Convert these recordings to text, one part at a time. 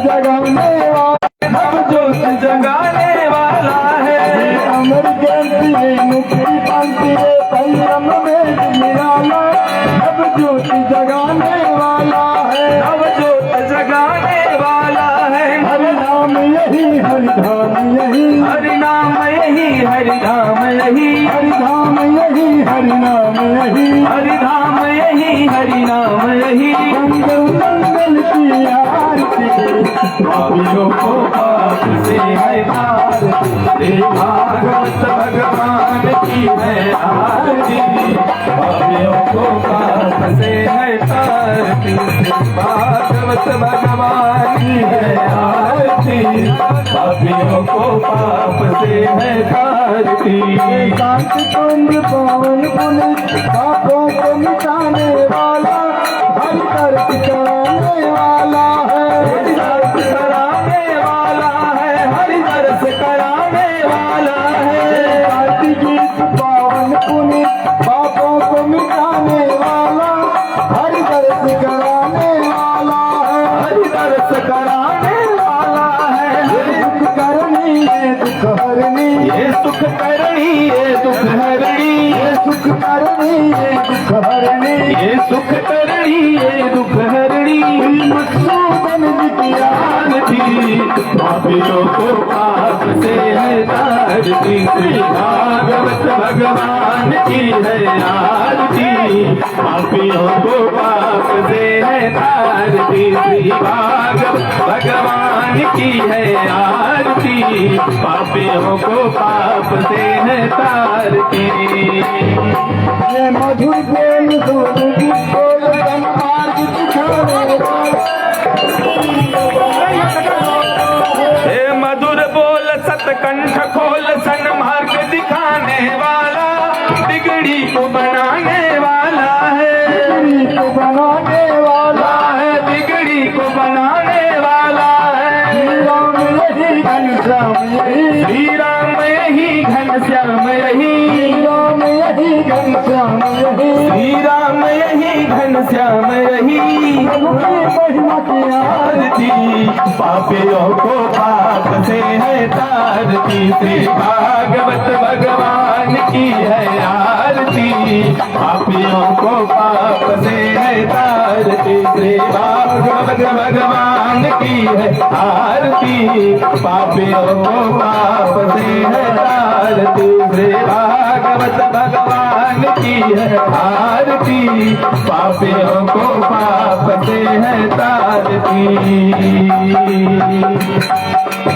जगाने वाला, नवज्योत जगाने वाला है। अमर ज्योति मुक्ति कांति संयम में निराला, नवज्योत जगाने वाला है, नवज्योत जगाने वाला है। हरि नाम यही, हरि धाम यही, हरि नाम यही, हरि धाम यही, हरि धाम यही, हरि नाम यही, हरि धाम यही, हरि नाम यही। मंगल मंगल की आरती, पापियों को पाप से है तारती, भागवत भगवान की है आरती। पापियों को पाप से है तारती, भागवत भगवान की है आरती। पापियों को पाप से है तारती। कांत कुंभ पवन पुनित पापों को मिटाने वाला, हरि दर्श कराने वाला है, हरि दर्श कराने वाला है, हरि दर्श कराने वाला है। कांति गीत पावन पुनित पापों को मिटाने वाला, हरि दर्श कराने वाला है, हरि दर्श कराने वाला है। दुख करनी है दुख हरनी, ये सुख करनी ये दुख हरणी, ये सुख करनी है दुख हरनी, ये सुख करनी ये दुख हरणी। मधुसूदन जी की आरती, पापियों को पाप से है तारती, श्री भागवत भगवान की है आरती। पापियों को पाप से है तारती, श्री भागवत भगवान की है आरती। पापियों को पाप से है तारती। ये मधुर बोल दूध की बोल मार्ग दिखाने वाला, हे मधुर बोल सतकंठ खोल सन्मार्ग दिखाने वाला, बिगड़ी को बनाने वाला है, बिगड़ी को बनाने वाला है बिगड़ी को बनाने वाला है। श्री राम यही घनश्याम यही, श्री राम यही घनश्याम यही, श्री राम यही घनश्याम यही, श्री राम यही घनश्याम यही। प्रभु की महिमा की आरती, पापियों को पाप से है तारती, श्री भागवत भगवान की है आरती। पापियों को पाप से है तारती, श्री भागवत भगवान की है आरती। पापियों को पाप से है तारती, श्री भागवत भगवान की है आरती। पापियों को पाप से है तारती।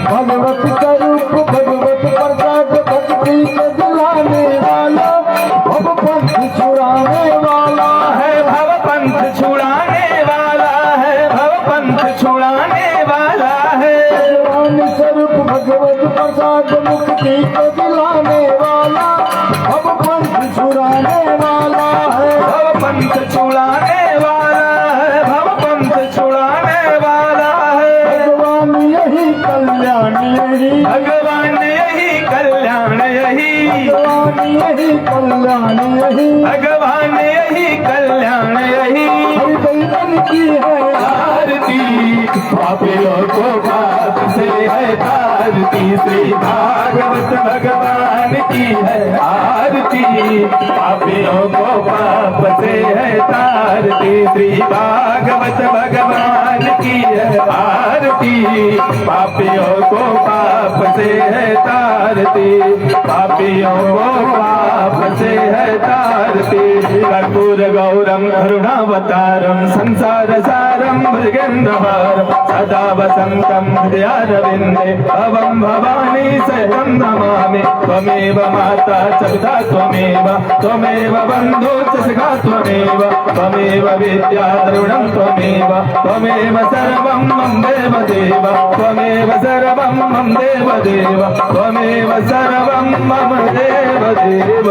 भगवत स्वरूप भगवत प्रसाद भक्ति को दिलाने वाला, भव पंथ छुड़ाने वाला है भव पंथ छुड़ाने वाला है, भव पंथ छुड़ाने वाला है। भगवान स्वरूप भगवत प्रसाद मुक्ति को दिलाने वाला, भव पंथ छुड़ाने वाला है, भव पंथ छुड़ाने वाला है, भव पंथ छुड़ाने वाला है। भगवान यही कल्याण यही, भगवान यही कल्याण यही, भगवान यही कल्याण यही, भगवान यही कल्याण यही। हरि दैवन की है आरती, पापियों को पाप से है तारती, श्री भागवत भगवान की है आरती। पापियों को पाप से है तारती, श्री भागवत भगवान की है आरती। पापियों को पाप से है तारती, पापियों को पाप से है तारती। कर्पूर गौरम करुणावतारम संसार सारम मृगेन्द्रहारम सदा वसंतम हृदयारविंदे भवं भवानी सहितं नमामि। त्वमेव माता च पिता त्वमेव, त्वमेव बन्धु च सखा त्वमेव, त्वमेव विद्या द्रविणं त्वमेव, त्वमेव सर्वं मम देव देव, त्वमेव सर्वं मम देव देव, त्वमेव सर्वं मम देव देव।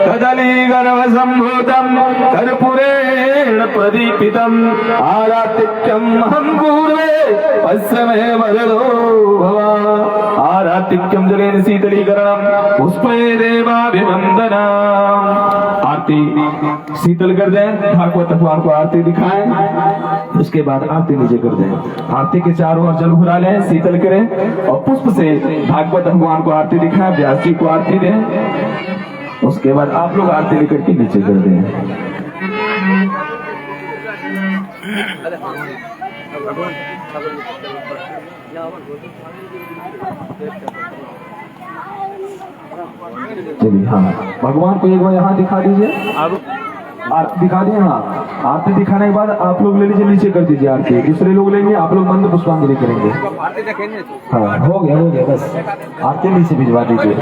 कदली गर्भ संभूतम कर्पूरेण प्रदीपितम आरातिक्यम हम पूर्वे पश्चिमे वदलो भव। आरातिक्यम जलेन शीतलीकरणम पुष्पे देवाभिवंदनम। आरती। शीतल कर दें, भागवत भगवान को आरती दिखाएं, उसके बाद आरती नीचे कर दें। आरती के चारों ओर जल घुरा लें, शीतल करें और पुष्प से भागवत भगवान को आरती दिखाएं, व्यास जी को आरती दें। उसके बाद आप लोग आरती लेकर के नीचे कर दें। चलिए, हाँ, भगवान को एक बार यहाँ दिखा दीजिए, आरती दिखा दिए। हाँ, आरती दिखाने के बाद आप लोग ले लीजिए, नीचे कर दीजिए आरती, दूसरे लोग लेंगे, आप लोग मंत्र पुष्पांजलि करेंगे। हाँ, हो गया बस, आरती नीचे भिजवा दीजिए।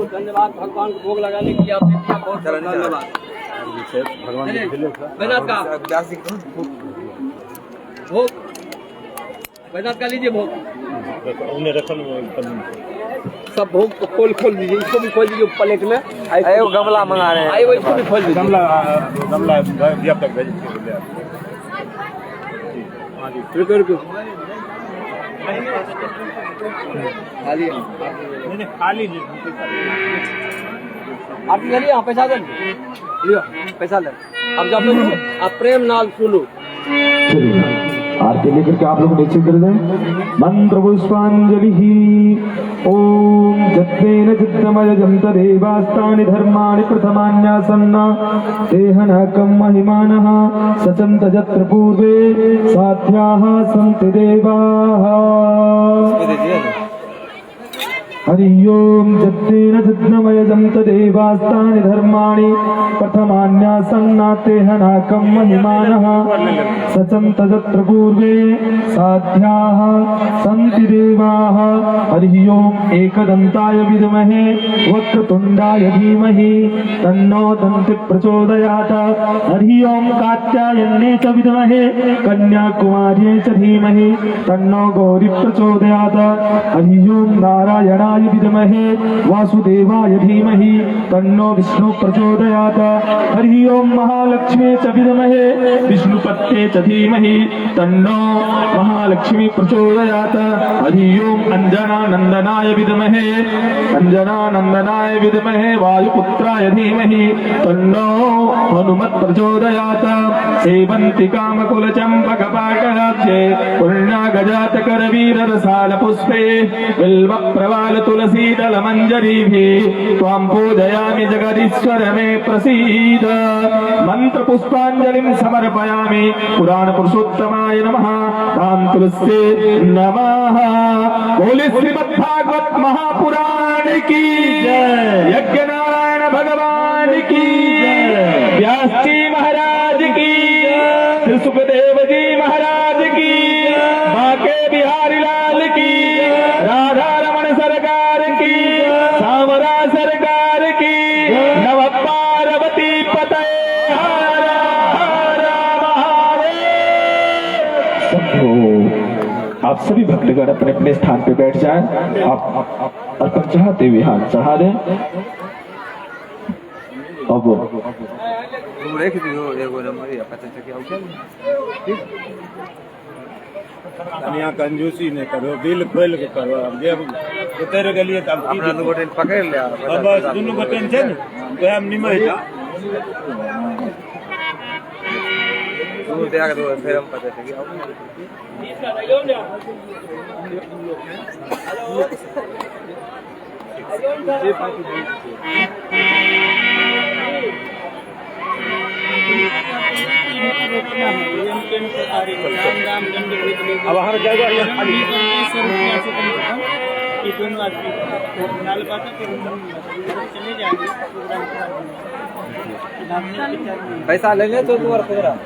धन्यवाद भगवान को भोग लगाने के लिए, आपने किया बहुत धन्यवाद। भोग वैदात का लीजिए, भोग सब भोग को खोल दीजिए, इसको भी खोल दीजिए प्लेट में। आए वो गमला मंगा रहे हैं, आए वो इसको भी खोल दीजिए। गमला तक भेजिए। खाली आप लिया, पैसा दे लियो, पैसा ले। अब जब लोग आप प्रेम नाल सुनो, आरती लेकर के आप लोग नीचे कर दें। मंत्र पुष्पांजलि। ओम जत्तेन चित्तमयजं तदेवास्तानि धर्माणि प्रथमान्यासन्ना तेहनकं महिमानः सचन्त यत्र पूर्वे साध्याः सन्ति देवाः। हरि ओम जत्तेन चित्तमयजं तदेवास्तानि धर्माणि प्रथमान्यासन्नातेहनाकं महिमानः सचन्त यत्र पूर्वे साध्याः सन्ति देवाः। हरि ओम एकदन्ताय विद्महे वक्रतुण्डाय धीमहि तन्नो दन्ति प्रचोदयात्। हरि ओम कात्यायन्ये च विद्महे कन्याकुमार्यै च धीमहि तन्नो गौरी प्रचोदयात्। हरि ओम नारायणाय विद्महे वासुदेवाय धीमहि तन्नो विष्णु प्रचोदयात्। हरि ओम महालक्ष्मी च विद्महे विष्णुपत्ये च धीमहि तन्नो महालक्ष्मी प्रचोदयात्। हरि ओम अंजनानंदनाय विद्महे वायुपुत्राय धीमहि तन्नो हनुमत् प्रचोदयात्। सेवन्ति कामकुलचम्पकपाटराज्ये पूर्णागजातकरवीररसालपुष्पे बिल्वप्रवाल तुलसीदलमञ्जरीभिः त्वां पूजयामि जगदीश्वर मे प्रसीद। मंत्र पुष्पांजलिं समर्पयामि। पुराण पुरुषोत्तमाय नमः। राम तुलसी नमः। बोले श्रीमद्भागवत महापुराण की जय। यज्ञ नारायण भगवान की जय। व्यास जी महाराज की जय। सुखदेव जी महाराज की जय। बांके बिहारी लाल की जय। राधा रमण सरकार की सावरा सरकार की नव पार्वती पते हर हर महादेव। आप सभी भक्तगण अपने अपने स्थान पे बैठ जाएं। आप अर्पण चाहते हुए हाथ चढ़ा दें। अब यहाँ कंजूसी नहीं करो, दिल खोल के करो। अब जब उतर गलिए तब पकड़ लिया, बस दोनों को टेंशन तो हम निमह फिर हम पता अब हर जगह पैसा लेंगे तो तुम्हारा खुदरा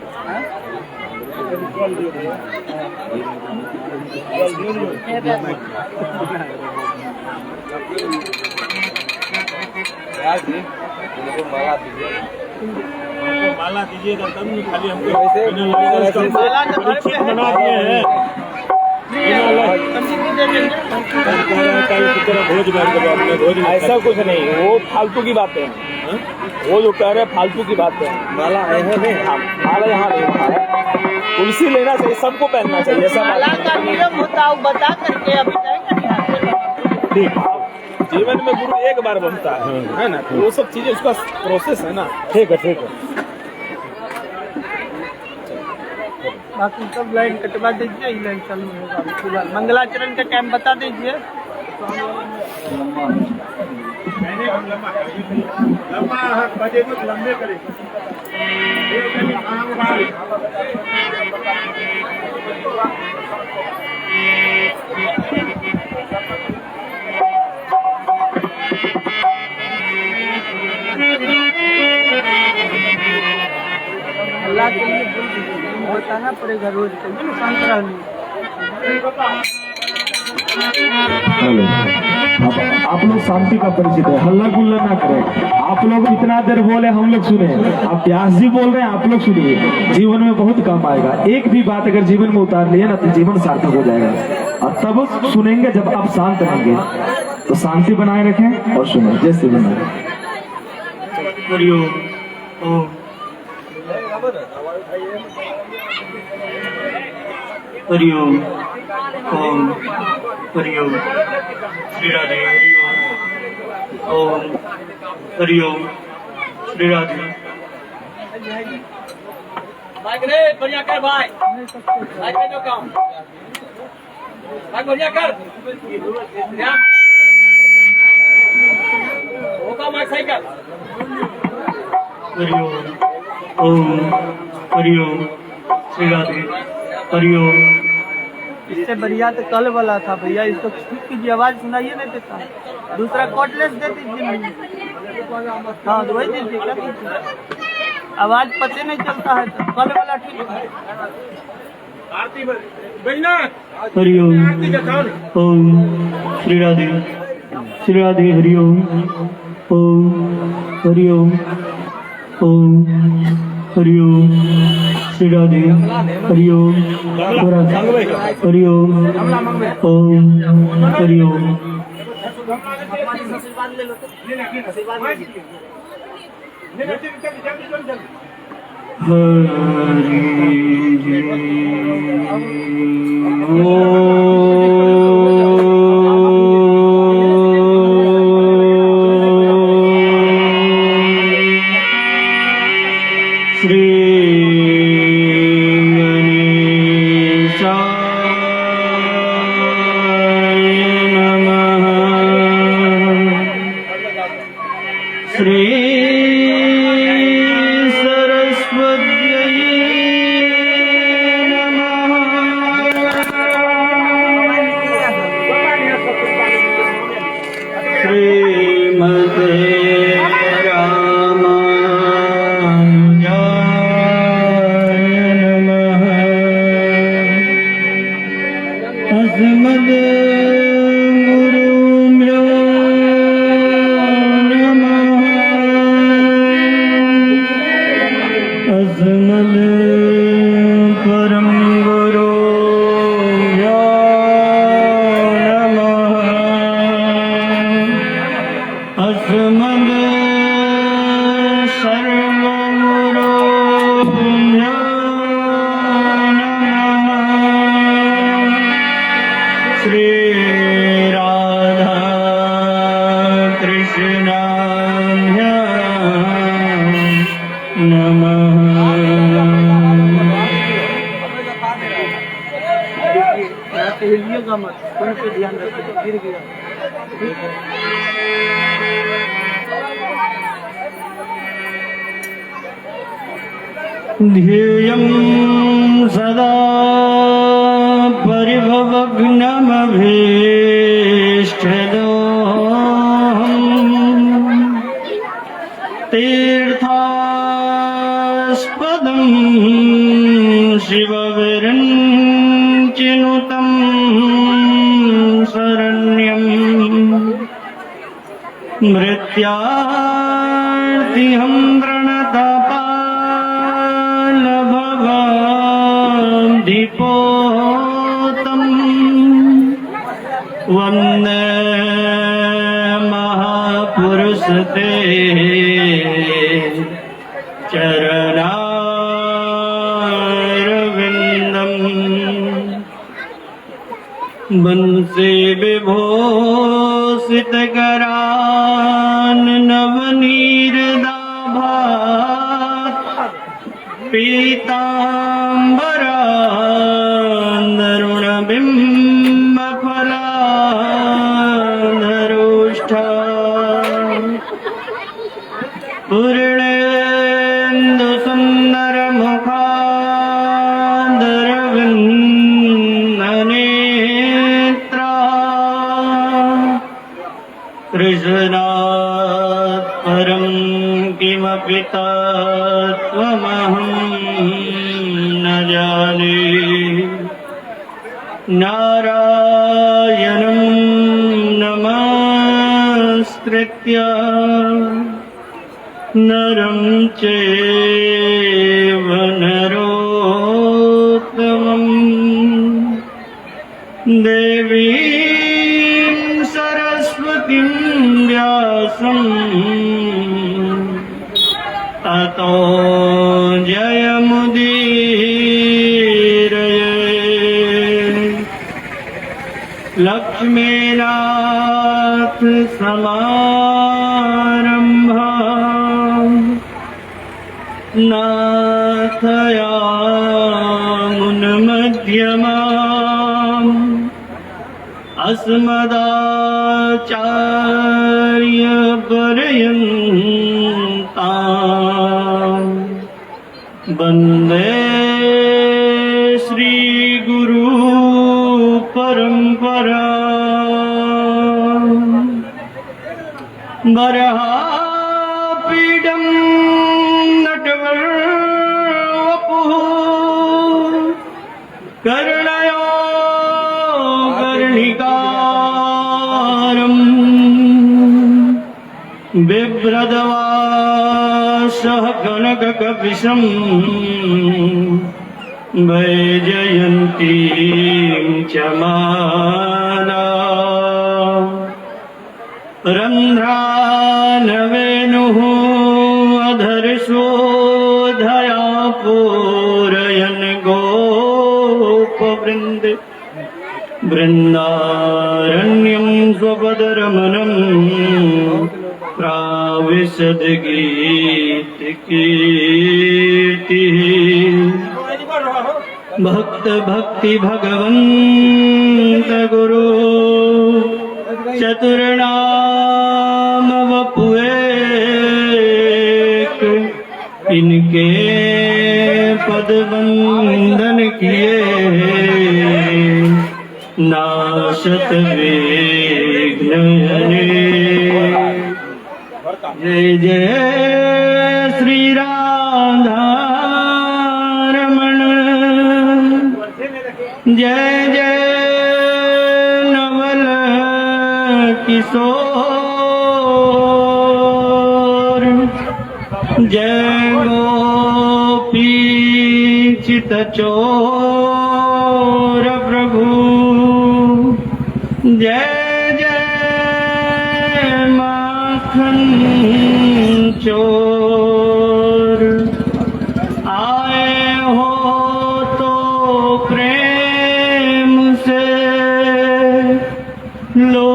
माला दीजिएगा तब नहीं, खाली हमको बना दिए हैं। ऐसा कुछ नहीं, वो फालतू की बातें हैं। वो जो कह रहे हैं फालतू की बातें हैं। माला है नहीं, माला यहाँ नहीं है। तुलसी लेना चाहिए, सबको पहनना चाहिए। माला का नियम होता है, बता करके अभी ठीक जीवन में गुरु एक बार बनता है ना, तो वो सब चीजें उसका प्रोसेस है ना। ठीक है ठीक है। बाकी सब लाइन कटवा दीजिए, ये लाइन चालू होगा फिलहाल। मंगलाचरण का टाइम बता दीजिए। लंबा बजे कुछ लंबे करे। अल्लाह के लिए बताना पड़ेगा रोज के लिए, शांत रहनी। हेलो, आप लोग शांति का परिचित है, हल्ला गुल्ला ना करें। आप लोग इतना देर बोले, हम लोग सुने। अब व्यास जी बोल रहे हैं, आप लोग सुनिए। जीवन में बहुत काम आएगा। एक भी बात अगर जीवन में उतार लिए ना तो जीवन सार्थक हो जाएगा। और तब सुनेंगे जब आप शांत रहेंगे। तो शांति बनाए रखें और सुने जैसे भी। हरिओम ओम हरिओम ओम हरिओम श्री राधे हरिओम ओम हरिओम श्री राधे। भाई रे बढ़िया कर भाई, भाई के जो काम भाई बढ़िया कर। वो काम भाई सही कर। हरिओम ओम हरिओम श्री राधे हरिओम। इससे बढ़िया तो कल वाला था भैया, इसको ठीक कीजिए, आवाज सुनाइए नहीं देता। दूसरा कॉर्डलेस दे दीजिए। हाँ तो वही दीजिए, क्या दीजिए, आवाज पते नहीं चलता है तो कल वाला ठीक है। हरिओम ओम श्री राधे हरिओम ओम हरिओम ओम हरिओम श्री राधे हरिओम हरिओम ओम हरिओम। श्री गणेशाय नमः। श्री सरस्वत्यै नमः। श्रीमते अस्मद् गुरुभ्यो नमः। अस्मद् परम गुरुभ्यो नमः। अस्मद् सर्वगुरुभ्यो श्री राधा कृष्णाय नमः। हिलिएगा मत, कोई पे ध्यान रखिए, गिर गया। ध्येयं सदा परिभवग्नमभीष्टदोहम् तीर्थास्पदं शिवविरञ्चिनुतं शरण्यम् मृत्यार्तिहं प्रणतपालभवाधिपोतम् वन्दे महापुरुषते चरणारविन्दम्। बंसी विभो भूषित करान नवनीरदाभात पीताम्बरान्दरुणबिम्ब फलाधरोष्ठा पूर्णेन्दु सुन्दर मुखादरविन्दनेत्रा कृष्णात् परं किमपि तत्त्वमहं न जाने नारायणं नमस्कृत्य नरं चैव नरोत्तमं देवीं सरस्वतीं व्यासं ततो जयमुदीरये लक्ष्मीनाथ समारम्भा नाथयामुनमध्यमाम् अस्मदाचार्यपर्यन्ताम् वन्दे श्रीगुरु परम्परा वरहापीडं नटवरवपुः कर्णयो कर्णिकारम् बिभ्रदवासः कनककपिशम् वैजयन्तीं च माला रन्ध्रानवेणुः अधरशोधया पूरयन् गोपवृन्द बृन्दारण्यं स्वपदरमणम् प्राविशद गीतकीर्तिः भक्त भक्ति भगवंत गुरु चतुर्नाम वपुएक इनके पद वंदन किए नाशत विघ्न जय जय श्री राधा रमण जय जय नवल किशोर जय गोपी चितचोर प्रभु जय जय माखन चोर आए हो तो प्रेम से लो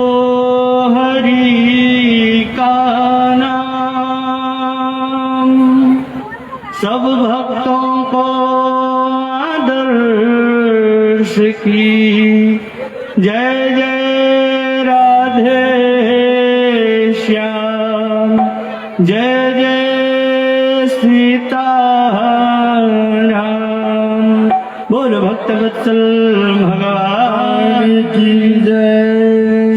हरि का नाम सब भक्तों को आदर्श की जय जय राधे श्याम जय जय सीताराम बोल भक्तवत्सल भगवान की जय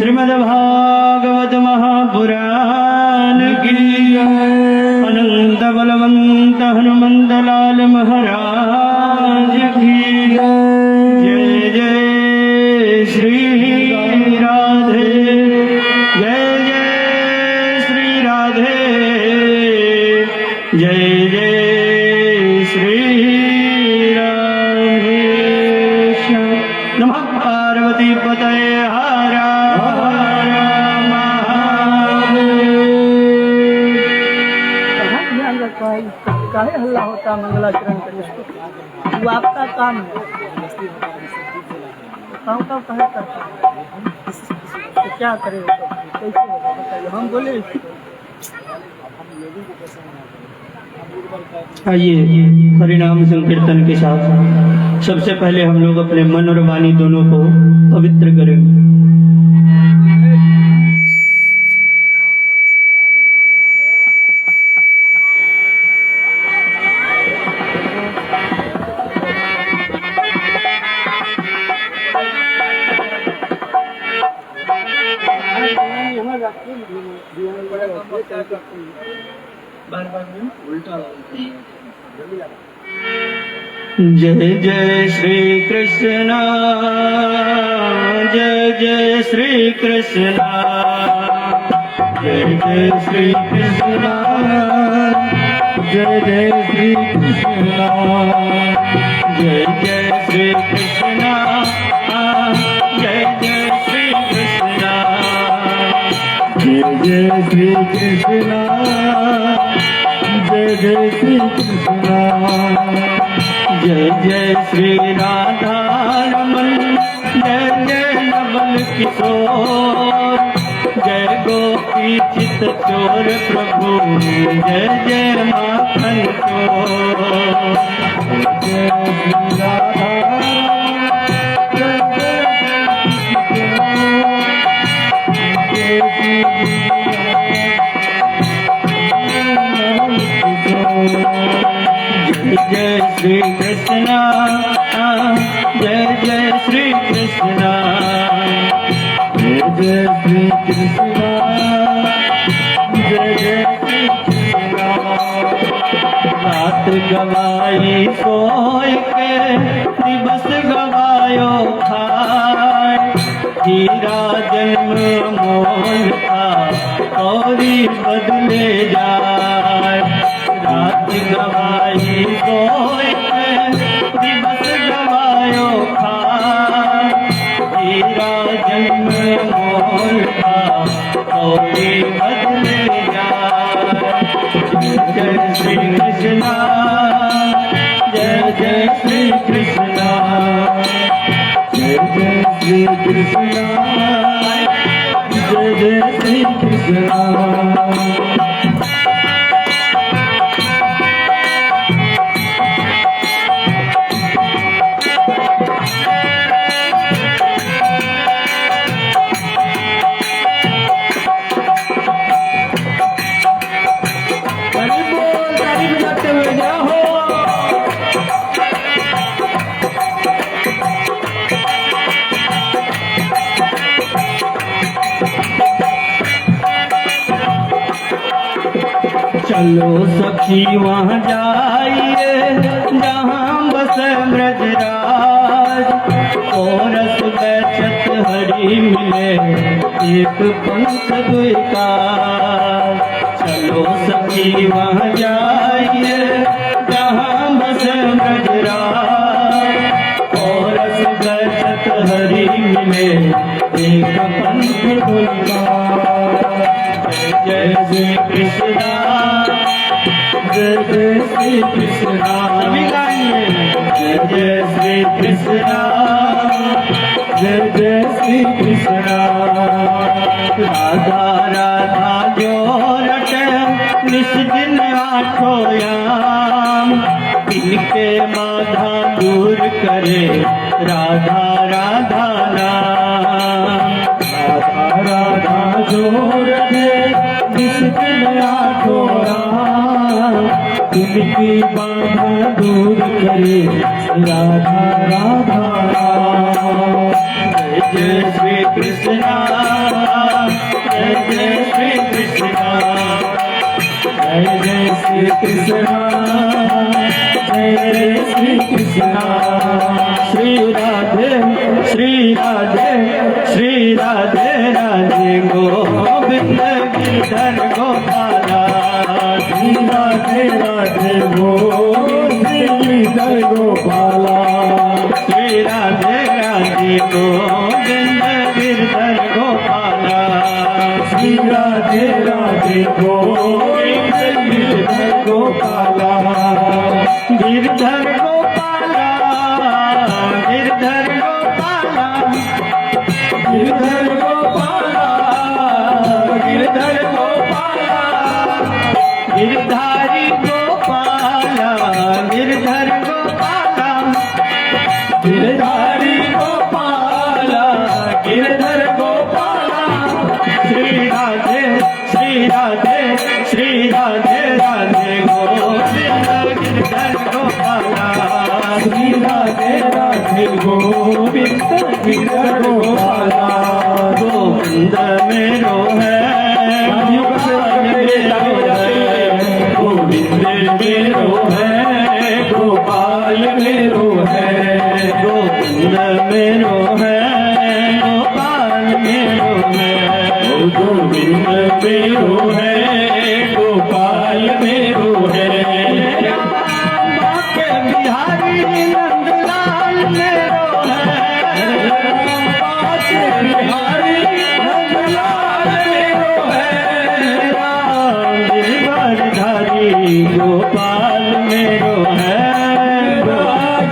श्रीमद्भागवत महापुराण की अनंत बलवंत हनुमंत लाल महाराज की जय जय श्री राधे जय जय श्री राधे जय जय श्री राधे नमः पार्वती पतये हर हर महादेव। काहे हल्ला होता मंगलाचरण करे वो आपका काम है। काऊ काऊ कहे करता है, तो क्या करे, कैसे होगा बताइए। हम बोले आइए हरिनाम संकीर्तन के साथ सबसे पहले हम लोग अपने मन और वाणी दोनों को पवित्र करेंगे। जय जय श्री कृष्ण, जय जय श्री कृष्ण, जय जय श्री कृष्ण, जय जय श्री कृष्ण, जय जय श्री कृष्ण, जय जय श्री कृष्ण, जय जय श्री कृष्ण, जय जय श्री कृष्ण, जय जय श्री राधा रमन, जय जय नवल किशोर, जय गोपी चित चोर प्रभु, जय जय माखन चोर, जय श्री राधा जय श्री कृष्ण, जय जय श्री कृष्ण, जय जय श्री कृष्ण, जय जय श्री कृष्ण, रात गवाई सोय के दिवस गवायो खाए, हीरा जन्म मोल का गौरी बदले जाए, रात गवाई सोय के दिवस गवायो खाए, हीरा जन्म मोल का गौरी बदले जाए। जय श्री कृष्ण, जय जय श्री कृष्ण, जय जय श्री कृष्ण, जय जय श्री कृष्ण। चलो सखी वहाँ जाइए जहाँ बस ब्रजराज, कोरस बैचत हरि मिले एक पंथ दुई काज। चलो सखी वहाँ जाइए जहाँ बस ब्रजराज, कोरस बैचत हरि मिले एक पंथ दुई काज। जय जय कृष्ण, जय जय श्री कृष्ण, सभी गाएंगे। जय जय श्री कृष्ण, जय जय श्री कृष्ण, राधा राधा जो रटे निस दिन आठो याम, इनके बाधा दूर करे राधा राधा नाम। राधा राधा जो रहे जिस दिन आठों राम, इनकी बाधा दूर करे राधा राधा राम। जय जय श्री कृष्ण, जय जय श्री कृष्ण, जय जय श्री कृष्ण, जय जय श्री कृष्ण। श्री राधे श्री राधे श्री राधे राधे गोविंद गिरधर गोपाला, श्री राधे राधे गोविंद गिरधर गोपाला, श्री राधे राधे गोविंद गिरधर गोपाला, श्री राधे राधे गोविंद गिरधर गोपाला, गिरधर गोपाला, गिरधर गोपाला, गिरधारी गोपाला गिरधर गोपाला श्री राधे श्री राधे श्री राधे राधे गोविंद गिरधर गोपाला श्री राधे राधे गोविंद गिरधर गोपाला गोविंद मेरो है गोविंद मेरो है गोपाल मेरो है गोविंद मेरो है गोपाल मेरो है गोविंद मेरो है गोपाल मेरो है बाके बिहारी नंदलाल मेरो है बाके बिहारी नंदलाल मेरो है राम गिरधारी गोपाल मेरो है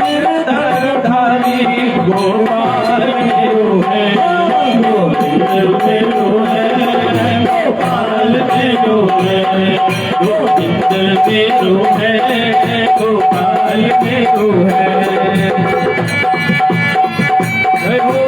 गिरधारी गोपाल मेरो है गोविंद मेरो है गोपाल मेरो है गोविंद मेरो है गोपाल मेरो है जय हो।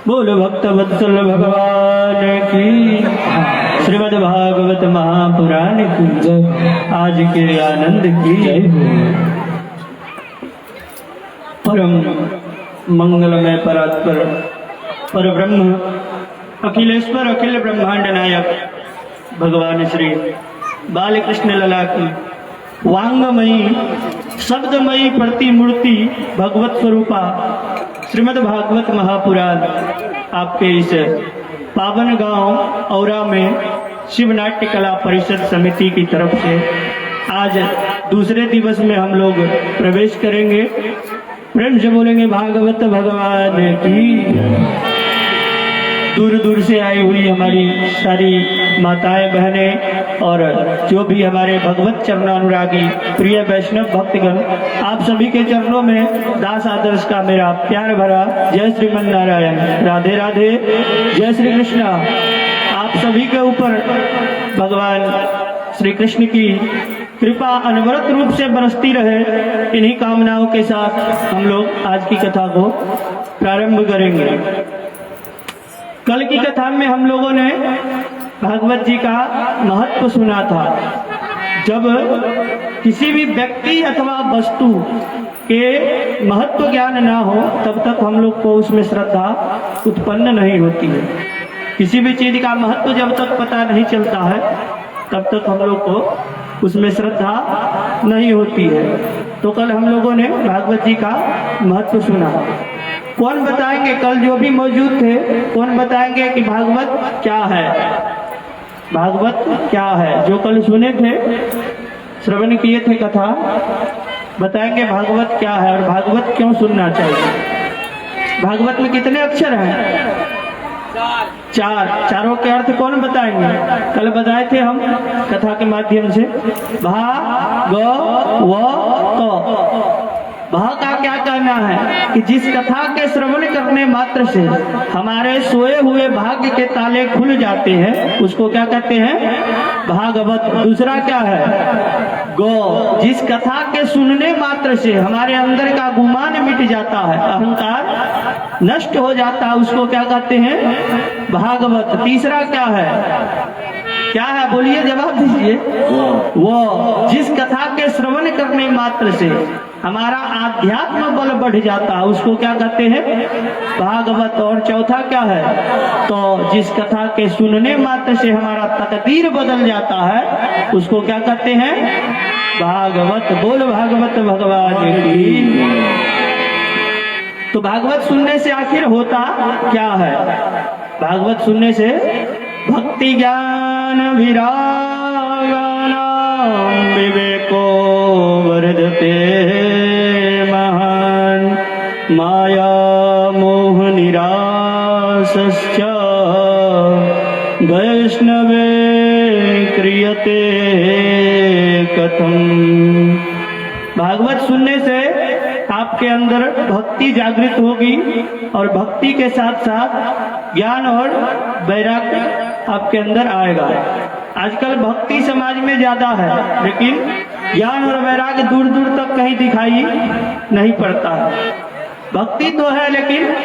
बोलो भक्त वत्सल भगवान की श्रीमद् भागवत महापुराण की जय। आज के आनंद की जय। परम मंगलमय परात्पर पर ब्रह्म अखिलेश्वर अखिल ब्रह्मांड नायक भगवान श्री बाल कृष्ण लला की वांगमयी शब्दमयी प्रतिमूर्ति भगवत स्वरूपा श्रीमद् भागवत महापुराण आपके इस पावन गांव औरा में शिव नाट्य कला परिषद समिति की तरफ से आज दूसरे दिवस में हम लोग प्रवेश करेंगे। प्रेम से बोलेंगे भागवत भगवान की। दूर दूर से आई हुई हमारी सारी माताएं बहनें और जो भी हमारे भगवत चरणानुरागी प्रिय वैष्णव भक्तगण, आप सभी के चरणों में दास आदर्श का मेरा प्यार भरा जय श्रीमन नारायण, राधे राधे, जय श्री कृष्ण। आप सभी के ऊपर भगवान श्री कृष्ण की कृपा अनवरत रूप से बरसती रहे, इन्हीं कामनाओं के साथ हम लोग आज की कथा को प्रारंभ करेंगे। कल की कथा में हम लोगों ने भागवत जी का महत्व सुना था। जब किसी भी व्यक्ति अथवा वस्तु के महत्व ज्ञान ना हो तब तक हम लोग को उसमें श्रद्धा उत्पन्न नहीं होती है। किसी भी चीज का महत्व जब तक पता नहीं चलता है तब तक हम लोग को उसमें श्रद्धा नहीं होती है। तो कल हम लोगों ने भागवत जी का महत्व सुना। कौन बताएंगे, कल जो भी मौजूद थे, कौन बताएंगे कि भागवत क्या है? भागवत क्या है? जो कल सुने थे, श्रवण किए थे कथा, बताएंगे भागवत क्या है और भागवत क्यों सुनना चाहिए। भागवत में कितने अक्षर हैं? चार। चारों के अर्थ कौन बताएंगे? कल बताए थे हम कथा के माध्यम से। भा ग व त। भा का क्या कहना है कि जिस कथा के श्रवण करने मात्र से हमारे सोए हुए भाग्य के ताले खुल जाते हैं उसको क्या कहते हैं? भागवत। दूसरा क्या है? गो। जिस कथा के सुनने मात्र से हमारे अंदर का गुमान मिट जाता है, अहंकार नष्ट हो जाता है, उसको क्या कहते हैं? भागवत। तीसरा क्या है? क्या है? बोलिए, जवाब दीजिए। वो जिस कथा के श्रवण करने मात्र से हमारा आध्यात्म बल बढ़ जाता है उसको क्या कहते हैं? भागवत। और चौथा क्या है? तो जिस कथा के सुनने मात्र से हमारा तकदीर बदल जाता है उसको क्या कहते हैं? भागवत। बोल भागवत भगवान की। तो भागवत सुनने से आखिर होता क्या है? भागवत सुनने से भक्ति ज्ञान विरागानां विवेको वर्धते महान माया मोह दासश्च वैष्णवे क्रियते कथम। भागवत सुनने से आपके अंदर भक्ति जागृत होगी और भक्ति के साथ साथ ज्ञान और वैराग्य आपके अंदर आएगा। आजकल भक्ति समाज में ज्यादा है, लेकिन ज्ञान और वैराग्य दूर दूर तक कहीं दिखाई नहीं पड़ता है। भक्ति तो है लेकिन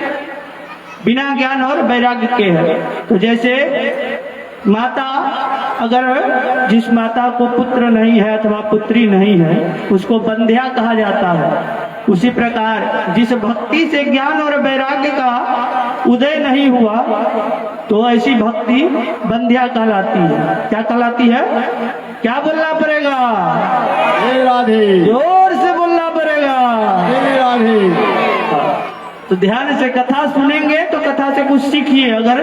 बिना ज्ञान और वैराग्य के है। तो जैसे माता, अगर जिस माता को पुत्र नहीं है अथवा पुत्री नहीं है उसको बंध्या कहा जाता है, उसी प्रकार जिस भक्ति से ज्ञान और वैराग्य का उदय नहीं हुआ तो ऐसी भक्ति बंध्या कहलाती है। क्या कहलाती है? क्या बोलना पड़ेगा? हे राधे, जोर से बोलना पड़ेगा। हे राधे। तो ध्यान से कथा सुनेंगे तो कथा से कुछ सीखिए। अगर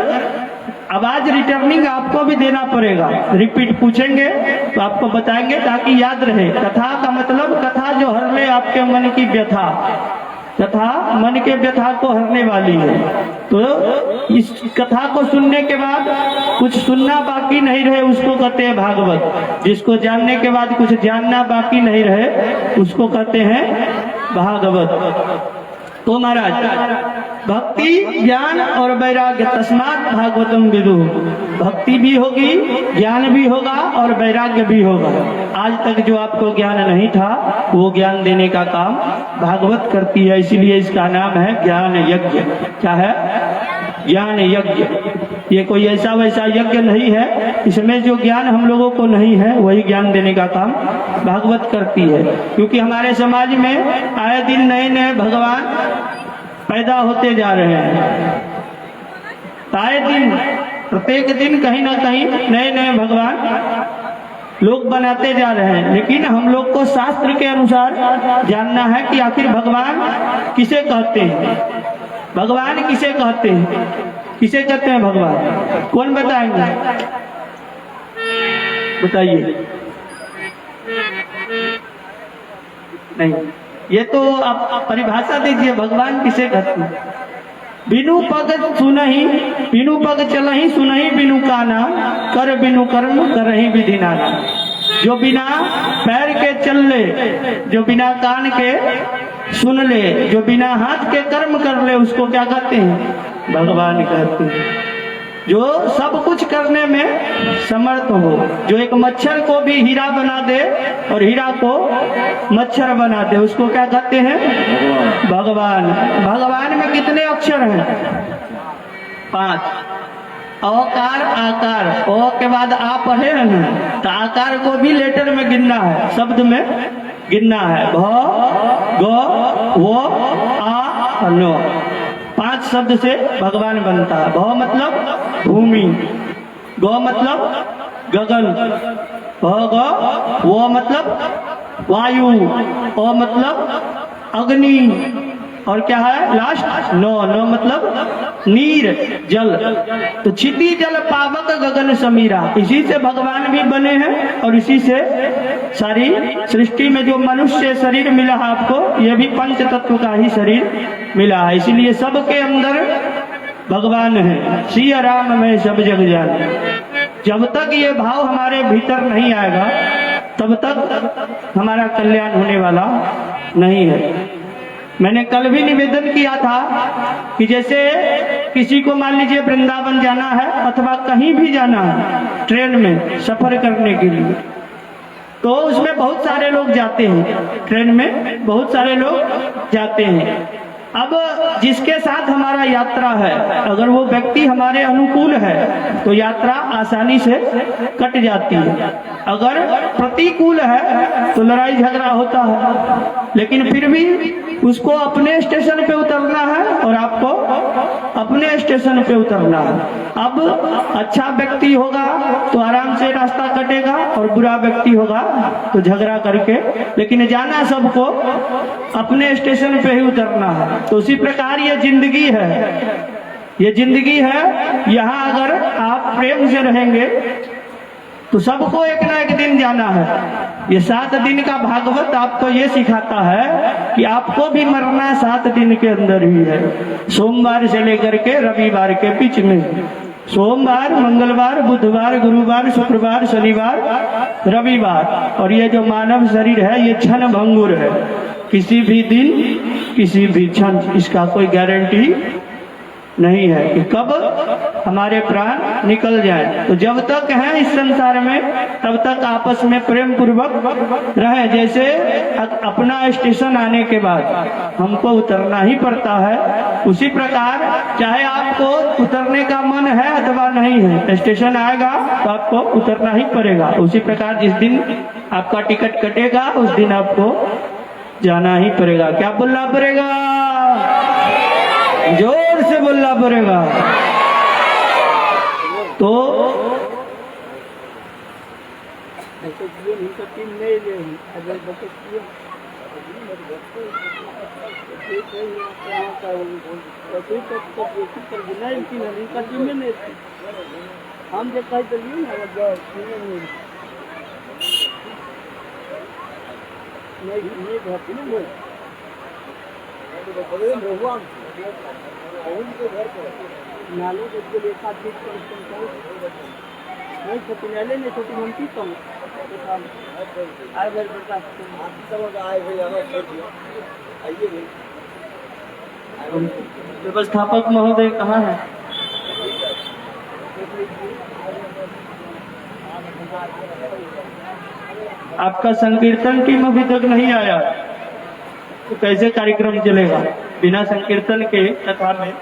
आवाज रिटर्निंग आपको भी देना पड़ेगा, रिपीट पूछेंगे तो आपको बताएंगे ताकि याद रहे। कथा का मतलब कथा जो हर ले आपके मन की व्यथा, कथा मन के व्यथा को हरने वाली है। तो इस कथा को सुनने के बाद कुछ सुनना बाकी नहीं रहे उसको कहते हैं भागवत। जिसको जानने के बाद कुछ जानना बाकी नहीं रहे उसको कहते हैं भागवत। तो महाराज, भक्ति ज्ञान और वैराग्य तस्मात् भागवतम विदु। भक्ति भी होगी, ज्ञान भी होगा और वैराग्य भी होगा। आज तक जो आपको ज्ञान नहीं था वो ज्ञान देने का काम भागवत करती है, इसीलिए इसका नाम है ज्ञान यज्ञ। क्या है? ज्ञान यज्ञ। ये कोई ऐसा वैसा यज्ञ नहीं है, इसमें जो ज्ञान हम लोगों को नहीं है वही ज्ञान देने का काम भागवत करती है। क्योंकि हमारे समाज में आए दिन नए नए भगवान पैदा होते जा रहे हैं। आए दिन, प्रत्येक दिन कहीं ना कहीं नए नए भगवान लोग बनाते जा रहे हैं। लेकिन हम लोग को शास्त्र के अनुसार जानना है कि आखिर भगवान किसे कहते हैं। भगवान किसे कहते हैं? किसे कहते हैं भगवान? कौन बताएंगे? बताइए। नहीं, ये तो आप परिभाषा दीजिए, भगवान किसे कहते हैं? बिनु पग सुनहि, बिनु पग चलहि सुनहि बिनु काना, कर बिनु कर्म करहि विधि नाना। जो बिना पैर के चल ले, जो बिना कान के सुन ले, जो बिना हाथ के कर्म कर ले, उसको क्या कहते हैं? भगवान कहते हैं। जो सब कुछ करने में समर्थ हो, जो एक मच्छर को भी हीरा बना दे और हीरा को मच्छर बना दे, उसको क्या कहते हैं? भगवान। भगवान में कितने अक्षर हैं? 5। अकार आकार, ओ के बाद आ पढ़े हैं ना, तो आकार को भी लेटर में गिनना है, शब्द में गिनना है। भ, ग, वो, आ, नो। 5 शब्द से भगवान बनता है। भ मतलब भूमि, ग मतलब गगन, भ ग, वो मतलब वायु, ओ मतलब अग्नि, और क्या है लास्ट? नो। नो मतलब नीर, जल। तो क्षिति जल पावक गगन समीरा, इसी से भगवान भी बने हैं और इसी से सारी सृष्टि में जो मनुष्य शरीर मिला है आपको, ये भी पंच तत्व का ही शरीर मिला है। इसीलिए सबके अंदर भगवान है। सिया राम में सब जग जाने। जब तक ये भाव हमारे भीतर नहीं आएगा तब तक हमारा कल्याण होने वाला नहीं है। मैंने कल भी निवेदन किया था कि जैसे किसी को मान लीजिए वृंदावन जाना है अथवा कहीं भी जाना है ट्रेन में सफर करने के लिए, तो उसमें बहुत सारे लोग जाते हैं, ट्रेन में बहुत सारे लोग जाते हैं। अब जिसके साथ हमारा यात्रा है, अगर वो व्यक्ति हमारे अनुकूल है तो यात्रा आसानी से कट जाती है। अगर प्रतिकूल है तो लड़ाई झगड़ा होता है। लेकिन फिर भी उसको अपने स्टेशन पे उतरना है और आपको अपने स्टेशन पे उतरना है। अब अच्छा व्यक्ति होगा तो आराम से रास्ता कटेगा और बुरा व्यक्ति होगा तो झगड़ा करके, लेकिन जाना सबको अपने स्टेशन पे ही उतरना है। तो उसी प्रकार ये जिंदगी है, ये जिंदगी है। यहाँ अगर आप प्रेम से रहेंगे तो सबको एक ना एक दिन जाना है। ये 7 दिन का भागवत आपको ये सिखाता है कि आपको भी मरना 7 दिन के अंदर ही है। सोमवार से लेकर के रविवार के बीच में, सोमवार, मंगलवार, बुधवार, गुरुवार, शुक्रवार, शनिवार, रविवार। और ये जो मानव शरीर है ये क्षण भंगुर है, किसी भी दिन किसी भी क्षण इसका कोई गारंटी नहीं है कि कब हमारे प्राण निकल जाए। तो जब तक हैं इस संसार में तब तक आपस में प्रेम पूर्वक रहे। जैसे अपना स्टेशन आने के बाद हमको उतरना ही पड़ता है, उसी प्रकार चाहे आपको उतरने का मन है अथवा नहीं है, स्टेशन आएगा तो आपको उतरना ही पड़ेगा। उसी प्रकार जिस दिन आपका टिकट कटेगा उस दिन आपको जाना ही पड़ेगा। क्या बोलना पड़ेगा? जोर से बोलना पड़ेगा। तो हम जब कहीं चलिए ना नाले एक आध नहीं छोटी नाले नहीं छोटी ममती कम व्यवस्थापक महोदय कहाँ है? आपका संकीर्तन टीम अभी तक नहीं आया, तो कैसे कार्यक्रम चलेगा बिना संकीर्तन के कथा में?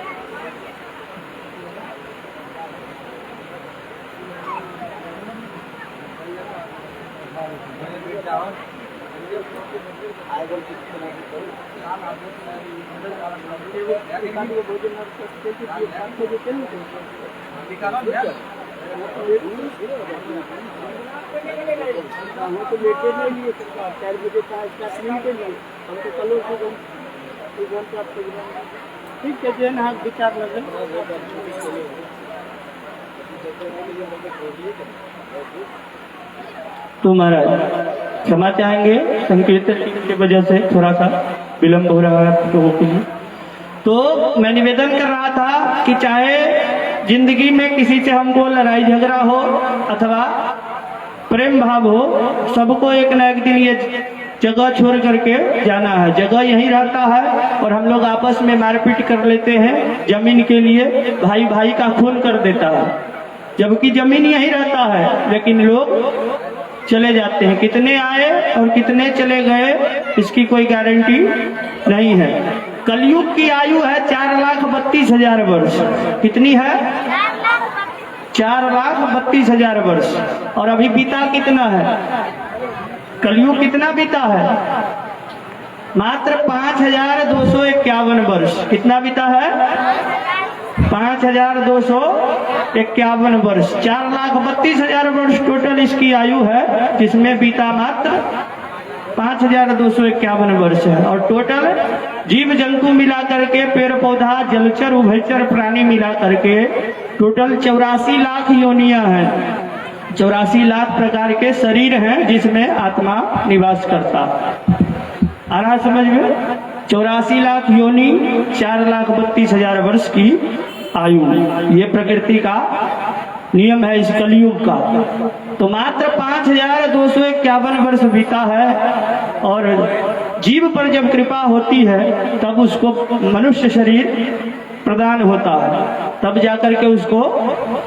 तो लेटे नहीं लिए 4 बजे हमको कलो ठीक है जो ना विचार लगे। तो महाराज क्षमा चाहेंगे, संकीर्तन की वजह से थोड़ा सा विलम्ब हो रहा है आप लोगों के लिए। तो मैं निवेदन कर रहा था कि चाहे जिंदगी में किसी से हमको लड़ाई झगड़ा हो अथवा प्रेम भाव हो, सबको एक ना एक दिन ये जगह छोड़ करके जाना है। जगह यही रहता है और हम लोग आपस में मारपीट कर लेते हैं जमीन के लिए, भाई भाई का खून कर देता है, जबकि जमीन यही रहता है। लेकिन लोग चले जाते हैं, कितने आए और कितने चले गए इसकी कोई गारंटी नहीं है। कलयुग की आयु है 4,32,000 वर्ष। कितनी है? 4,32,000 वर्ष। और अभी बीता कितना है? कलयुग कितना बीता है? मात्र 5,251 वर्ष। कितना बीता है? 5,251 वर्ष। 4,32,000 वर्ष टोटल इसकी आयु है, जिसमें बीता मात्र 5,251 वर्ष है। और टोटल जीव जंतु मिला करके, पेड़ पौधा, जलचर उभयचर प्राणी मिला करके टोटल 84 लाख योनियां हैं। 84 लाख प्रकार के शरीर हैं जिसमें आत्मा निवास करता। आ रहा समझ में? 84 लाख योनि, 4,32,000 वर्ष की आयु, ये प्रकृति का नियम है इस कलयुग का। तो मात्र 5,251 वर्ष बीता है। और जीव पर जब कृपा होती है तब उसको मनुष्य शरीर प्रदान होता है, तब जाकर के उसको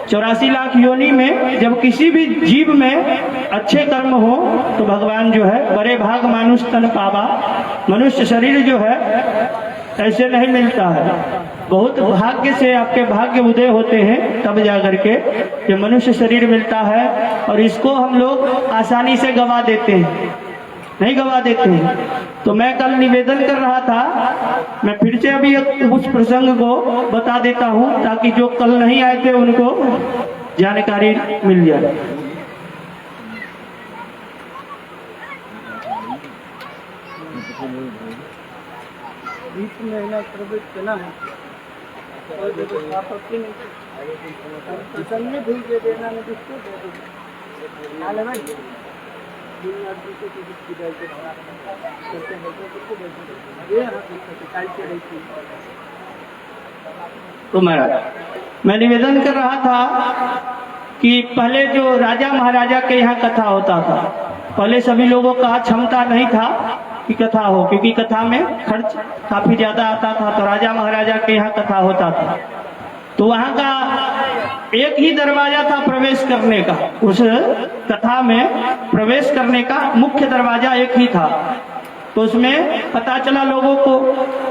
84 लाख योनि में जब किसी भी जीव में अच्छे कर्म हो तो भगवान जो है बड़े भाग मानुष तन पावा, मनुष्य शरीर जो है ऐसे नहीं मिलता है। बहुत भाग्य से आपके भाग्य उदय होते हैं तब जाकर के ये मनुष्य शरीर मिलता है। और इसको हम लोग आसानी से गवा देते हैं, नहीं गवा देते हैं। तो मैं कल निवेदन कर रहा था, मैं फिर से अभी उस प्रसंग को बता देता हूं ताकि जो कल नहीं आए थे उनको जानकारी मिल जाए। बीच महीना प्रवेश करना है और आपत्ति नहीं, भेज दे देना, मैं किसको दे दूँ? तो महाराज, मैं निवेदन कर रहा था कि पहले जो राजा महाराजा के यहाँ कथा होता था, पहले सभी लोगों का क्षमता नहीं था कि कथा हो, क्योंकि कथा में खर्च काफी ज्यादा आता था। तो राजा महाराजा के यहाँ कथा होता था, तो वहाँ का एक ही दरवाजा था प्रवेश करने का, उस कथा में प्रवेश करने का मुख्य दरवाजा एक ही था। तो उसमें पता चला लोगों को,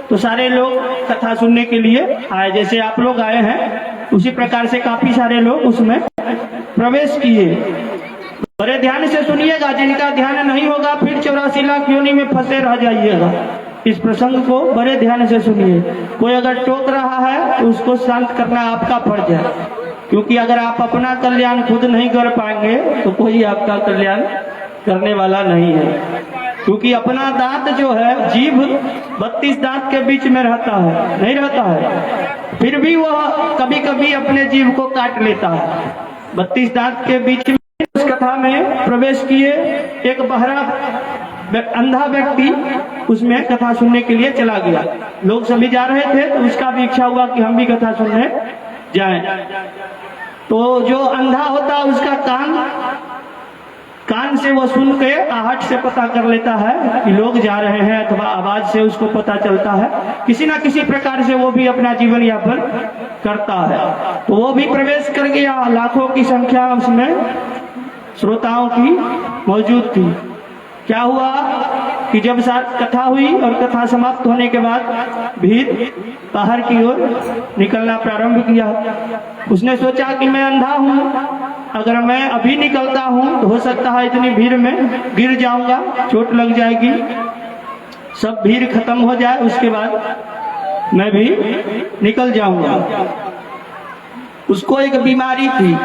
तो सारे लोग कथा सुनने के लिए आए, जैसे आप लोग आए हैं उसी प्रकार से काफी सारे लोग उसमें प्रवेश किए। बड़े ध्यान से सुनिएगा, जिनका ध्यान नहीं होगा फिर 84 लाख योनि में फंसे रह जाइएगा। इस प्रसंग को बड़े ध्यान से सुनिए। कोई अगर टोक रहा है तो उसको शांत करना आपका फर्ज है, क्योंकि अगर आप अपना कल्याण खुद नहीं कर पाएंगे तो कोई आपका कल्याण करने वाला नहीं है। क्योंकि अपना दांत जो है, जीभ 32 दांत के बीच में रहता है, नहीं रहता है, फिर भी वह कभी कभी अपने जीभ को काट लेता है। 32 दांत के बीच में उस कथा में प्रवेश किए। एक बहरा अंधा व्यक्ति उसमें कथा सुनने के लिए चला गया। लोग सभी जा रहे थे तो उसका भी इच्छा हुआ कि हम भी कथा सुनने जाएं। तो जो अंधा होता उसका कान से वो सुन के आहट से पता कर लेता है कि लोग जा रहे हैं, अथवा आवाज से उसको पता चलता है। किसी ना किसी प्रकार से वो भी अपना जीवन यापन करता है। तो वो भी प्रवेश कर गया। लाखों की संख्या उसमें श्रोताओं की मौजूद थी। क्या हुआ कि जब कथा हुई और कथा समाप्त होने के बाद भीड़ बाहर की ओर निकलना प्रारंभ किया। उसने सोचा कि मैं अंधा हूँ, अगर मैं अभी निकलता हूँ तो हो सकता है इतनी भीड़ में गिर जाऊंगा, चोट लग जाएगी, सब भीड़ खत्म हो जाए, उसके बाद मैं भी निकल जाऊंगा। उसको एक बीमारी थी,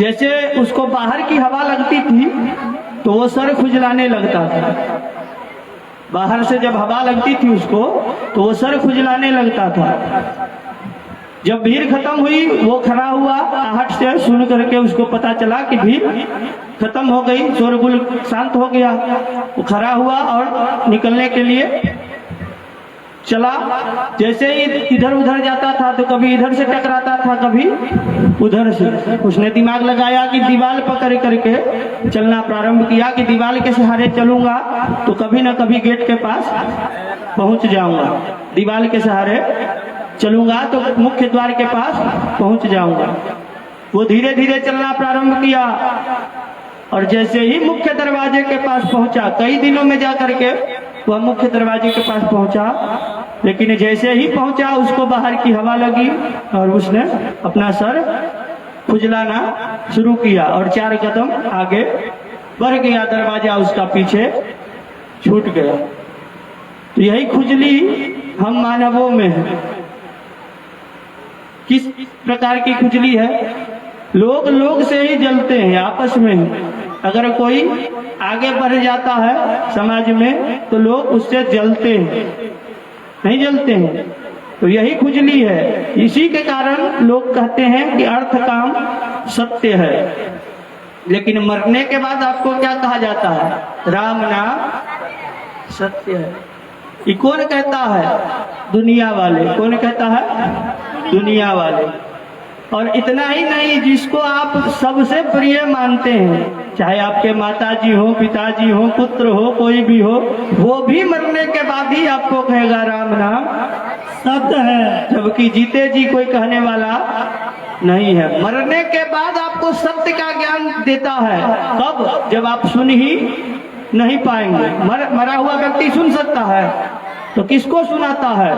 जैसे उसको बाहर की हवा लगती थी तो वो सर खुजलाने लगता था। बाहर से जब हवा लगती थी उसको तो वो सर खुजलाने लगता था। जब भीड़ खत्म हुई वो खड़ा हुआ, आहट से सुन करके उसको पता चला कि भीड़ खत्म हो गई, शोरगुल शांत हो गया। वो खड़ा हुआ और निकलने के लिए चला। जैसे ही इधर उधर जाता था तो कभी इधर से टकराता था, कभी उधर से। उसने दिमाग लगाया कि दीवार पकड़ करके चलना प्रारंभ किया कि दीवार के सहारे चलूंगा तो कभी न कभी गेट के पास पहुंच जाऊंगा, दीवार के सहारे चलूंगा तो मुख्य द्वार के पास पहुंच जाऊंगा। वो धीरे धीरे चलना प्रारंभ किया और जैसे ही मुख्य दरवाजे के पास पहुंचा, कई दिनों में जाकर के वह मुख्य दरवाजे के पास पहुंचा, लेकिन जैसे ही पहुंचा उसको बाहर की हवा लगी और उसने अपना सर खुजलाना शुरू किया और 4 कदम आगे बढ़ गया। दरवाजा उसका पीछे छूट गया। तो यही खुजली हम मानवों में है। किस प्रकार की खुजली है? लोग से ही जलते हैं आपस में। अगर कोई आगे बढ़ जाता है समाज में तो लोग उससे जलते हैं, नहीं जलते हैं। तो यही खुजली है। इसी के कारण लोग कहते हैं कि अर्थ काम सत्य है, लेकिन मरने के बाद आपको क्या कहा जाता है? राम नाम सत्य है। ये कौन कहता है? दुनिया वाले। कौन कहता है? दुनिया वाले। और इतना ही नहीं, जिसको आप सबसे प्रिय मानते हैं, चाहे आपके माताजी हो, पिताजी हो, पुत्र हो, कोई भी हो, वो भी मरने के बाद ही आपको कहेगा राम नाम सत्य है, जबकि जीते जी कोई कहने वाला नहीं है। मरने के बाद आपको सत्य का ज्ञान देता है। कब? जब आप सुन ही नहीं पाएंगे। मरा हुआ व्यक्ति सुन सकता है तो किसको सुनाता है?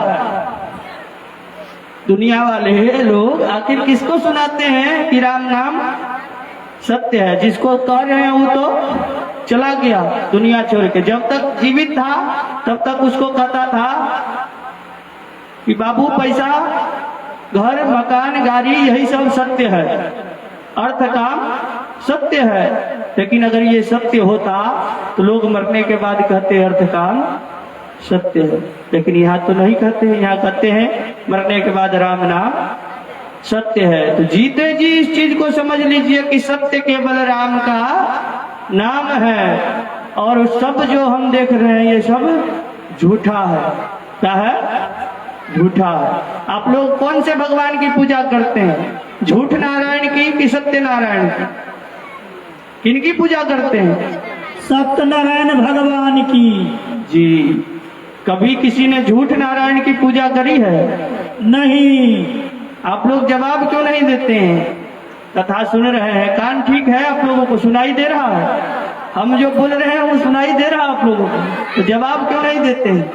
दुनिया वाले लोग आखिर किसको सुनाते हैं कि राम नाम सत्य है? जिसको कह रहे हैं वो तो चला गया दुनिया छोड़ के। जब तक जीवित था तब तक उसको कहता था कि बाबू पैसा, घर, मकान, गाड़ी यही सब सत्य है, अर्थ काम सत्य है। लेकिन अगर ये सत्य होता तो लोग मरने के बाद कहते अर्थ काम सत्य है। लेकिन यहाँ तो नहीं कहते हैं। यहाँ कहते हैं मरने के बाद राम नाम सत्य है। तो जीते जी इस चीज को समझ लीजिए कि सत्य केवल राम का नाम है, और सब जो हम देख रहे हैं ये सब झूठा है। क्या है? झूठा है। आप लोग कौन से भगवान की पूजा करते हैं? झूठ नारायण की कि सत्य नारायण की? किनकी पूजा करते हैं? सत्यनारायण भगवान की। जी। कभी किसी ने झूठ नारायण की पूजा करी है? नहीं। आप लोग जवाब क्यों नहीं देते हैं? कथा सुन रहे हैं, कान ठीक है? आप लोगों को सुनाई दे रहा है? हम जो बोल रहे हैं वो सुनाई दे रहा है आप लोगों को? तो जवाब क्यों नहीं देते हैं?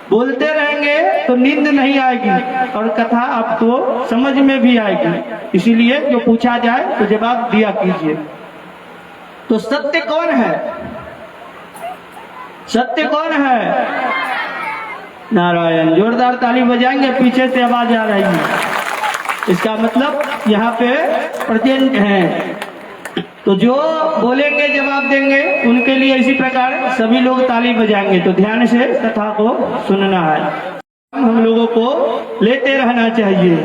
बोलते रहेंगे तो नींद नहीं आएगी और कथा आपको समझ में भी आएगी। इसीलिए जो पूछा जाए तो जवाब दिया कीजिए। तो सत्य कौन है? सत्य कौन है? नारायण। जोरदार ताली बजाएंगे, पीछे से आवाज आ रही है। इसका मतलब यहाँ पे प्रेजेंट है। तो जो बोलेंगे जवाब देंगे उनके लिए इसी प्रकार सभी लोग ताली बजाएंगे। तो ध्यान से कथा को सुनना है, हम लोगों को लेते रहना चाहिए।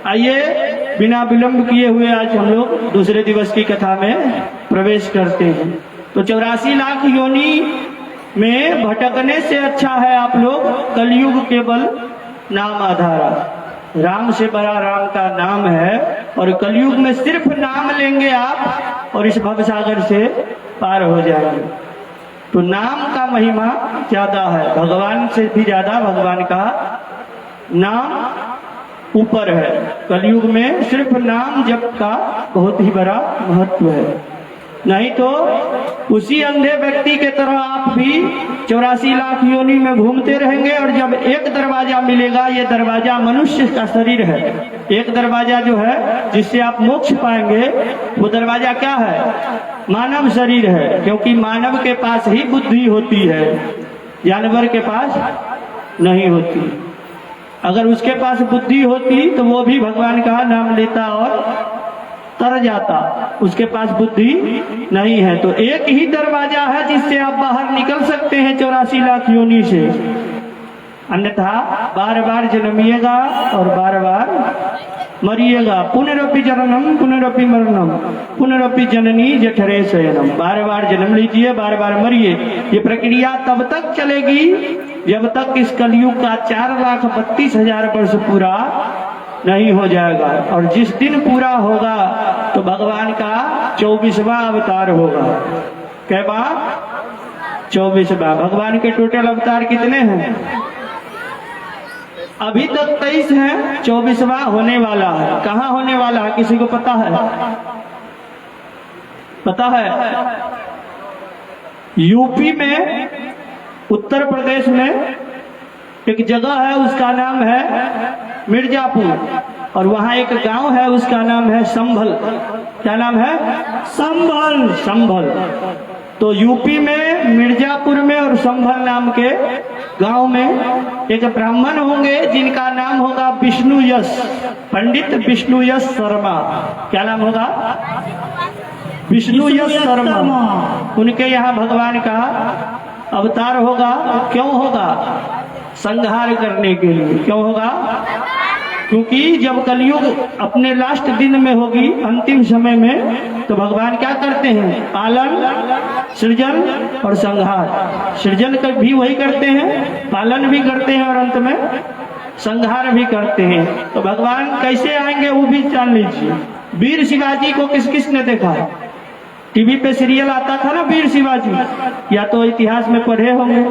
आइए बिना विलंब किए हुए आज हम लोग दूसरे दिवस की कथा में प्रवेश करते हैं। तो 84 लाख योनि में भटकने से अच्छा है आप लोग कलयुग केवल नाम आधारा। राम से बड़ा राम का नाम है, और कलयुग में सिर्फ नाम लेंगे आप और इस भवसागर से पार हो जाएंगे। तो नाम का महिमा ज्यादा है, भगवान से भी ज्यादा भगवान का नाम ऊपर है। कलयुग में सिर्फ नाम जप का बहुत ही बड़ा महत्व है। नहीं तो उसी अंधे व्यक्ति के तरह आप भी 84 लाख योनि में घूमते रहेंगे, और जब एक दरवाजा मिलेगा, ये दरवाजा मनुष्य का शरीर है। एक दरवाजा जो है जिससे आप मोक्ष पाएंगे, वो दरवाजा क्या है? मानव शरीर है। क्योंकि मानव के पास ही बुद्धि होती है, जानवर के पास नहीं होती। अगर उसके पास बुद्धि होती तो वो भी भगवान का नाम लेता और तर जाता। उसके पास बुद्धि नहीं है। तो एक ही दरवाजा है जिससे आप बाहर निकल सकते हैं 84 लाख योनि से, अन्यथा बार बार जन्मिएगा और बार बार मरिएगा। पुनरपि जननम पुनरपि मरणम पुनरपि जननी जठरे शयनम। बार बार जन्म लीजिए, बार बार मरिए। ये प्रक्रिया तब तक चलेगी जब तक इस कलयुग का 4,32,000 वर्ष पूरा नहीं हो जाएगा। और जिस दिन पूरा होगा तो भगवान का 24वां अवतार होगा। क्या बात? 24वां। भगवान के टोटल अवतार कितने हैं? अभी तक 23 हैं, 24वां होने वाला है। कहाँ होने वाला है? किसी को पता है? पता है? यूपी में, उत्तर प्रदेश में एक जगह है, उसका नाम है मिर्जापुर, और वहां एक गांव है, उसका नाम है संभल। क्या नाम है? संभल। संभल। तो यूपी में मिर्जापुर में और संभल नाम के गांव में एक ब्राह्मण होंगे जिनका नाम होगा विष्णु यश, पंडित विष्णु यश शर्मा। क्या नाम होगा? विष्णु यश शर्मा। उनके यहाँ भगवान का अवतार होगा। क्यों होगा? संहार करने के लिए। क्यों होगा? क्योंकि जब कलयुग अपने लास्ट दिन में होगी, अंतिम समय में, तो भगवान क्या करते हैं? पालन, सृजन और संहार। सृजन भी वही करते हैं, पालन भी करते हैं, और अंत में संहार भी करते हैं। तो भगवान कैसे आएंगे वो भी जान लीजिए। वीर शिवाजी को किस किस ने देखा है? टीवी पे सीरियल आता था ना वीर शिवाजी, या तो इतिहास में पढ़े होंगे।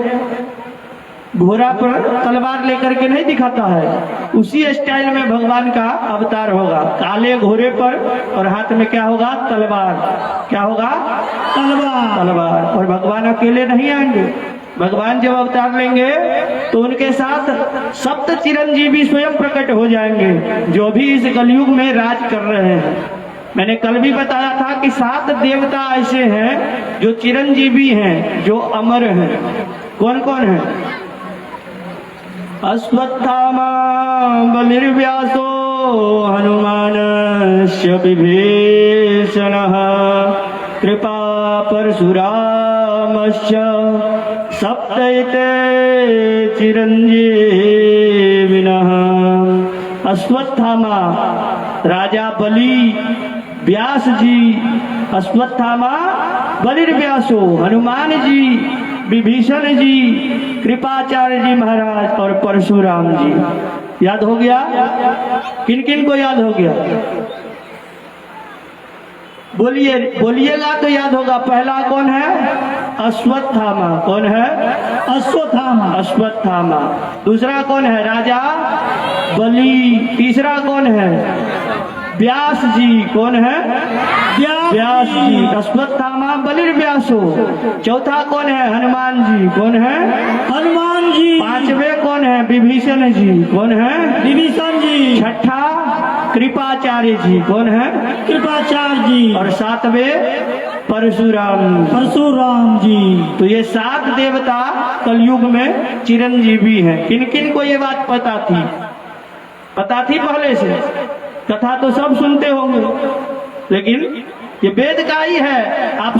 घोड़ा पर तलवार लेकर के नहीं दिखाता है, उसी स्टाइल में भगवान का अवतार होगा। काले घोड़े पर और हाथ में क्या होगा? तलवार। क्या होगा? तलवार। तलवार। और भगवान अकेले नहीं आएंगे। भगवान जब अवतार लेंगे तो उनके साथ सप्त चिरंजीवी स्वयं प्रकट हो जाएंगे, जो भी इस कलयुग में राज कर रहे हैं। मैंने कल भी बताया था कि 7 देवता ऐसे हैं जो चिरंजीवी हैं, जो अमर हैं। कौन कौन है? अश्वत्थामा बलिर्व्यासो हनुमानस्य विभीषणः कृपा परशुरामस्य सप्तैते चिरंजीविनः। अश्वत्थामा, राजा बलि, व्यास जी, अश्वत्थामा बलिर्व्यासो, हनुमान जी, विभीषण जी, कृपाचार्य जी महाराज और परशुराम जी। याद हो गया? किन किन को याद हो गया? बोलिए, बोलिएगा तो याद होगा। पहला कौन है? अश्वत्थामा। कौन है? अश्वत्थामा। अश्वत्थामा। दूसरा कौन है? राजा बलि। तीसरा कौन है? व्यास जी। कौन है? व्यास जी। अश्वत्थामा बलिर्व्यासो। चौथा कौन है? हनुमान जी। कौन है? हनुमान जी। पांचवे कौन है? विभीषण जी। कौन है? विभीषण जी। छठा कृपाचार्य जी। कौन है? कृपाचार्य जी। और सातवें परशुराम। परशुराम जी। तो ये 7 देवता कलयुग में चिरंजीवी हैं। किन किन को ये बात पता थी? पता थी पहले से? कथा तो सब सुनते होंगे, लेकिन ये वेद का ही है। आप